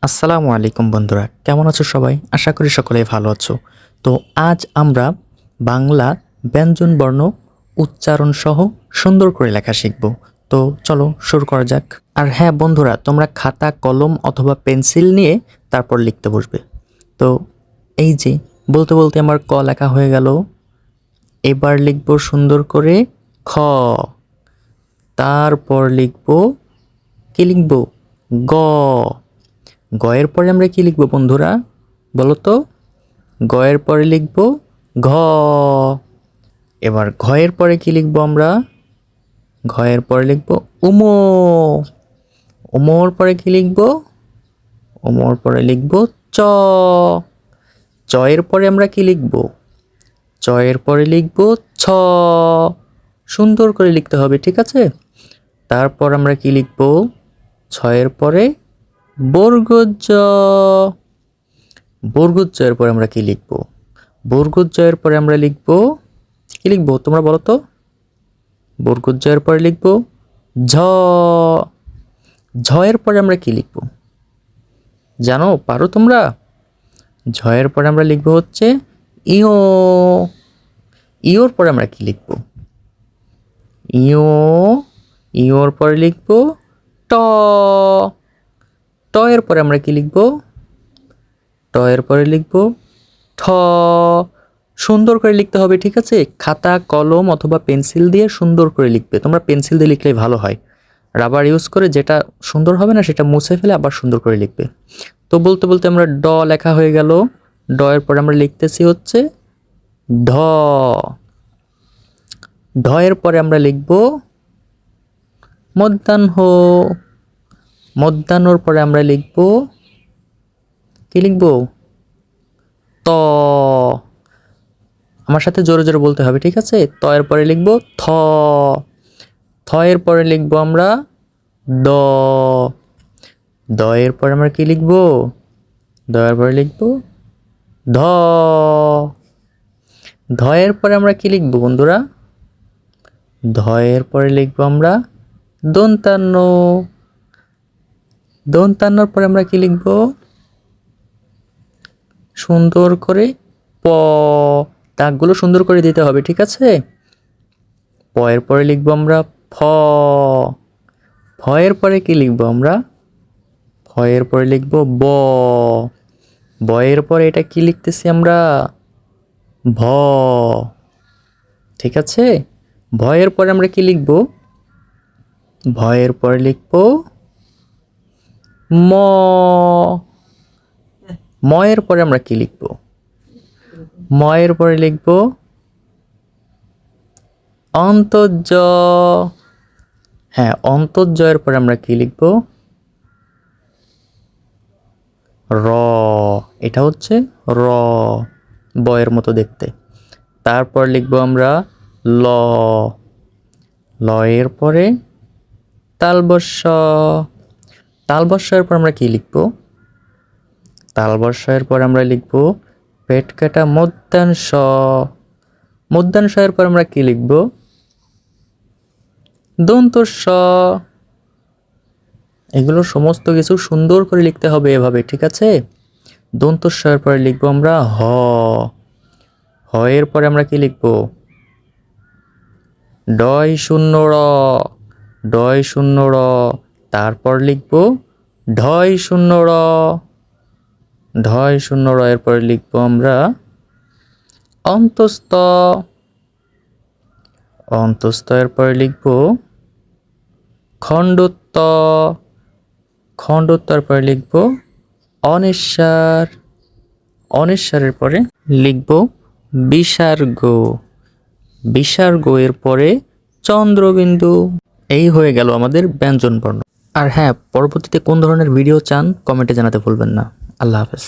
আসসালামু আলাইকুম বন্ধুরা, কেমন আছো সবাই? আশা করি সকলেই ভালো আছো। তো আজ আমরা বাংলা ব্যঞ্জন বর্ণ উচ্চারণ সহ সুন্দর করে লেখা শিখব। তো চলো শুরু করা যাক। আর হ্যাঁ বন্ধুরা, তোমরা খাতা কলম অথবা পেন্সিল নিয়ে তারপর লিখতে বসবে। তো এই যে বলতে বলতে আমার ক লেখা হয়ে গেল। এবার লিখব সুন্দর করে খ। তারপর লিখব কি লিখব? গ। গয়ের পরে আমরা কি লিখব বন্ধুরা? বলো তো। গয়ের পরে লিখব ঘ। এবার ঘয়ের পরে কি লিখব আমরা? ঘয়ের পরে লিখব উমো। উমোর পরে কি লিখব? উমোর পরে লিখব চ। চয়ের পরে আমরা কি লিখব? চয়ের পরে লিখব ছ। সুন্দর করে লিখতে হবে, ঠিক আছে? তারপর আমরা কি লিখব? ছয়ের পরে বর্গজ। বর্গজয়ের পরে আমরা কি লিখব? বর্গজয়ের পরে আমরা লিখব কি লিখব? তোমরা বলো তো। বর্গজয়ের পরে লিখব ঝ। ঝয়ের পরে আমরা কি লিখব? জানো, পারো তোমরা? ঝয়ের পরে আমরা লিখব হচ্ছে ইও। ইওর পরে আমরা কি লিখব? ইও। ইওর পরে লিখব ট। ট এর পরে আমরা কি লিখব? ট এর পরে লিখব ঠ। সুন্দর করে লিখতে হবে, ঠিক আছে? খাতা কলম অথবা পেন্সিল দিয়ে সুন্দর করে লিখবে। তোমরা পেন্সিল দিয়ে লিখলেই ভালো হয়। রাবার ইউজ করে যেটা সুন্দর হবে না সেটা মুছে ফেলে আবার সুন্দর করে লিখবে। তো বলতে বলতে আমরা ড লেখা হয়ে গেল। ড এর পরে আমরা লিখতেছি হচ্ছে ঢ। ঢ এর পরে আমরা লিখব মধ্যাহ্ন। মধ্যাহ্নর পরে আমরা লিখব কি লিখব? ত। আমার সাথে জোরে জোরে বলতে হবে, ঠিক আছে? ত এর পরে লিখব থ। থ এর পরে লিখব আমরা দ। দ এর পরে আমরা কি লিখব? দ এর পরে লিখব ধ। ধ এর পরে আমরা কি লিখব বন্ধুরা? ধ এর পরে লিখব আমরা দন্তান্ন। দন্তান্নর পরে আমরা কি লিখব? সুন্দর করে প। দাগগুলো সুন্দর করে দিতে হবে, ঠিক আছে? প এর পরে লিখব আমরা ফ। ফ এর পরে কি লিখব আমরা? ফ এর পরে লিখব ব। ব এর পরে এটা কি লিখতেছি আমরা? ভ। ঠিক আছে? ভ এর পরে আমরা কি লিখব? ভ এর পরে লিখব ম। ম এর পরে আমরা কি লিখব? ম এর পরে লিখব অন্তর্জ। হ্যাঁ, অন্তর্জয়ের পরে আমরা কি লিখব? র। এটা হচ্ছে র, বয়ের মতো দেখতে। তারপর লিখব আমরা ল। ল এর পরে তালবস্য। তালবস্যের পর আমরা কি লিখব? তালবস্যের পর আমরা লিখব পেট কাটা মধ্যাংশ। মধ্যাংশের পর আমরা কি লিখব? দন্তস্ব। এগুলো সমস্ত কিছু সুন্দর করে লিখতে হবে এভাবে, ঠিক আছে? দন্তস্বর পরে লিখব আমরা হ। হ এর পরে আমরা কি লিখব? ডয় শূন্য র। ডয় শূন্য র। তারপর লিখব ঢয় শূন্য র। ঢয় শূন্য র এর পরে লিখব আমরা অন্তস্থ। অন্তস্থ এর পরে লিখব খণ্ডত্ব। খণ্ডত্বের পরে লিখব অনিঃসার। অনিঃসারের পরে লিখব বিসর্গ। বিসর্গ এর পরে চন্দ্রবিন্দু। এই হয়ে গেল আমাদের ব্যঞ্জন বর্ণ। আর হ্যাঁ, পরবর্তীতে কোন ধরনের ভিডিও চান কমেন্টে জানাতে ভুলবেন না। আল্লাহ হাফেজ।